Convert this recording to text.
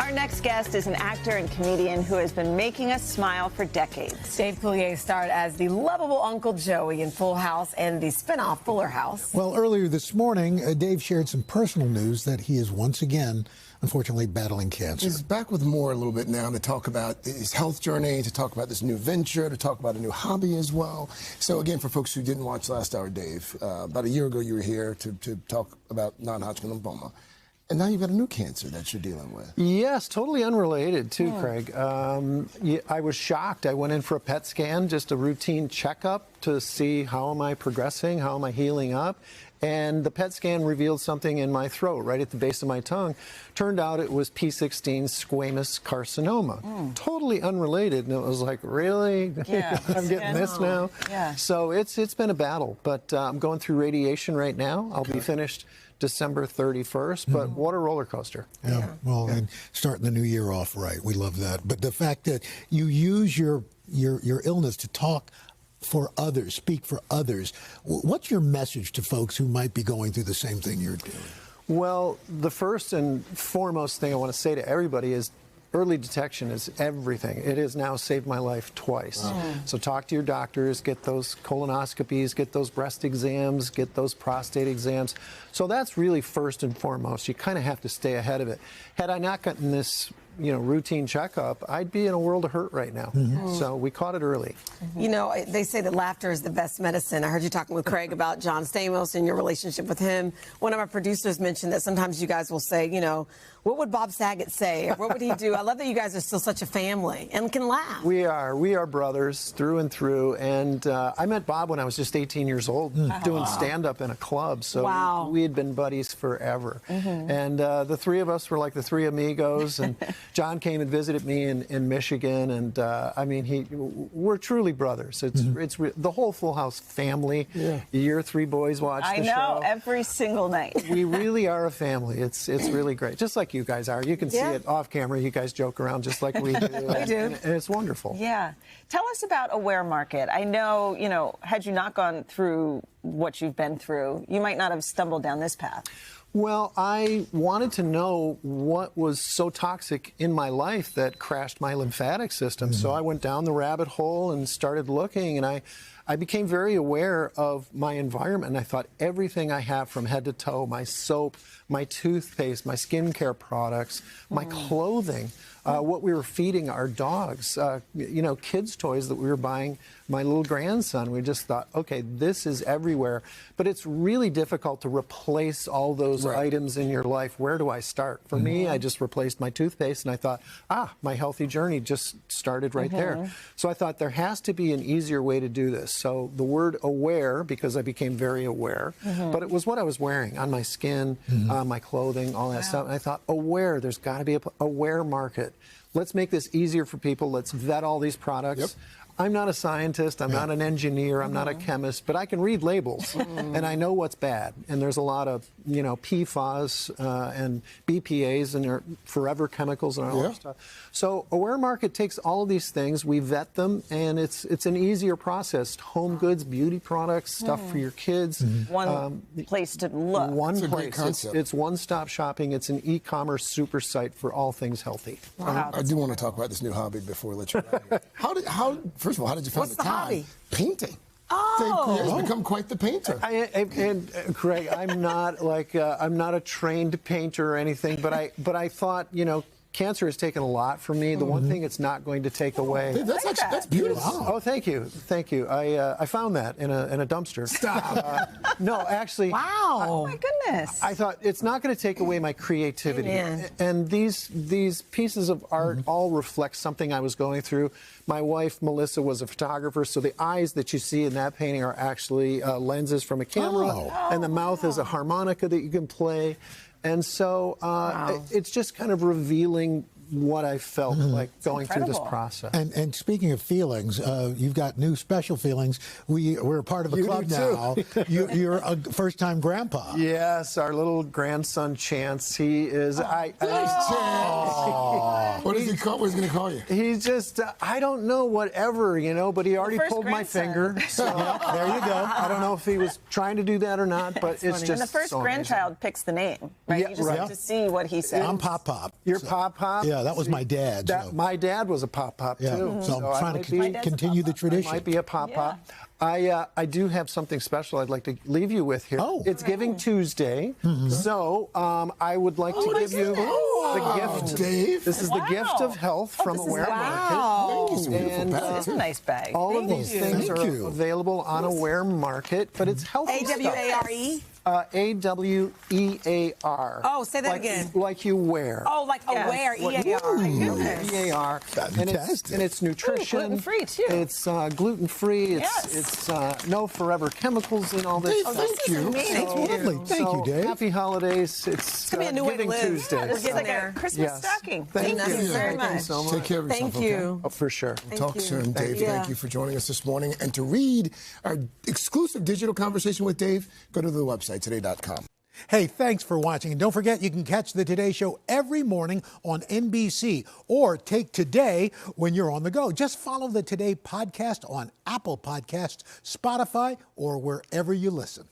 Our next guest is an actor and comedian who has been making us smile for decades. Dave Coulier starred as the lovable Uncle Joey in Full House and the spinoff Fuller House. Well, earlier this morning, Dave shared some personal news that he is once again, unfortunately, battling cancer. He's back with more a little bit now to talk about his health journey, to talk about this new venture, to talk about a new hobby as well. So again, for folks who didn't watch last hour, Dave, about a year ago you were here to talk about non-Hodgkin lymphoma. And now you've got a new cancer that you're dealing with. Yes, totally unrelated too, Craig. I was shocked. I went in for a PET scan, just a routine checkup to see how am I progressing, how am I healing up. And the PET scan revealed something in my throat, right at the base of my tongue. Turned out it was P16 squamous carcinoma. Totally unrelated. And it was like, really? Yeah. I'm getting this now? Yeah. So it's been a battle, but I'm going through radiation right now. I'll be finished December 31st, but what a roller coaster. Yeah. Well, and starting the new year off right. We love that. But the fact that you use your illness to talk for others, speak for others. What's your message to folks who might be going through the same thing you're doing? Well, the first and foremost thing I want to say to everybody is early detection is everything. It has now saved my life twice. So talk to your doctors, get those colonoscopies, get those breast exams, get those prostate exams. So that's really first and foremost. You kind of have to stay ahead of it. Had I not gotten this routine checkup, I'd be in a world of hurt right now. So we caught it early. You know, they say that laughter is the best medicine. I heard you talking with Craig about John Stamos and your relationship with him. One of our producers mentioned that sometimes you guys will say, what would Bob Saget say? Or what would he do? I love that you guys are still such a family and can laugh. We are brothers through and through. And I met Bob when I was just 18 years old doing stand-up in a club. So we had been buddies forever. And the three of us were like the three amigos. And John came and visited me in Michigan, and I mean, we're truly brothers. It's the whole Full House family. Your three boys watch the show. I know, every single night. We really are a family. It's really great, just like you guys are. You can see it off camera. You guys joke around just like we do. We do, and it's wonderful. Yeah, tell us about Aware Market. I know, had you not gone through what you've been through, you might not have stumbled down this path. Well, I wanted to know what was so toxic in my life that crashed my lymphatic system. So I went down the rabbit hole and started looking, and I became very aware of my environment. And I thought everything I have from head to toe, my soap, my toothpaste, my skincare products, my clothing, what we were feeding our dogs, kids' toys that we were buying my little grandson. We just thought, okay, this is everywhere. But it's really difficult to replace all those items in your life. Where do I start? For me, I just replaced my toothpaste, and I thought, my healthy journey just started right there. So I thought there has to be an easier way to do this. So the word aware, because I became very aware, but it was what I was wearing on my skin, my clothing, all that stuff. And I thought, aware, there's got to be a Aware Market. Let's make this easier for people. Let's vet all these products. I'm not a scientist, I'm not an engineer, I'm not a chemist, but I can read labels and I know what's bad. And there's a lot of, PFAS and BPAs and they're forever chemicals and all that stuff. So Aware Market takes all of these things, we vet them, and it's an easier process. Home goods, beauty products, stuff for your kids. One place to look. One It's place. It's one-stop shopping. It's an e-commerce super site for all things healthy. Wow. I do want to talk about this new hobby before we let you out here. First of all, how did you find What's the time? hobby? Painting. Oh. Dave Coulier has become quite the painter. And Craig, I'm not I'm not a trained painter or anything, but I thought, cancer has taken a lot from me. The one thing it's not going to take away. Dave, that's beautiful. Oh, thank you. I found that in a dumpster. Stop. No, actually. Wow. Oh, my goodness. I thought it's not going to take away my creativity. And these pieces of art all reflect something I was going through. My wife, Melissa, was a photographer, so the eyes that you see in that painting are actually lenses from a camera, and the mouth is a harmonica that you can play. And so it's just kind of revealing what I felt like going through this process. And speaking of feelings, you've got new special feelings. We're a part of a club now. You're a first-time grandpa. Yes, our little grandson Chance. He is. What does he What was he going to call you? He's just, I don't know, whatever, but he already first pulled my grandson. finger. So there you go. I don't know if he was trying to do that or not, but it's just And the first so grandchild picks the name, right? Yeah, You just right. have to see what he says. I'm Pop Pop. You're So- Pop Pop? Yeah, that was my dad. so- My dad was a Pop Pop, Yeah, too. so I'm I trying might to be- continue the tradition. Might be a Pop Pop. I do have something special I'd like to leave you with here. Oh. It's Giving Tuesday, so I would like to give you the gift. Dave. This is the gift of health from Aware Market. Thank you. And It's a nice bag. all of these things Thank are you. available on Aware Market, but it's healthy stuff. AWARE? AWEAR. Oh, say that again. Like you wear. Oh, like aware, EAR. EAR. Fantastic. And it's nutrition. gluten-free, too. It's gluten-free. Yes. It's no forever chemicals in all this. Dave, thank you. That's lovely. Thank you, Dave. Happy holidays. It's gonna be a new way to Giving live. Tuesday. It's Getting like there. a Christmas Yes. stocking. Thank you. very Thank you much. so much. Take care of yourself. Thank you. Oh, for sure. Talk you. soon, Dave. you. Thank you for joining us this morning. And to read our exclusive digital conversation with Dave, go to the website, today.com. Hey, thanks for watching. And don't forget, you can catch the Today Show every morning on NBC or take Today when you're on the go. Just follow the Today podcast on Apple Podcasts, Spotify, or wherever you listen.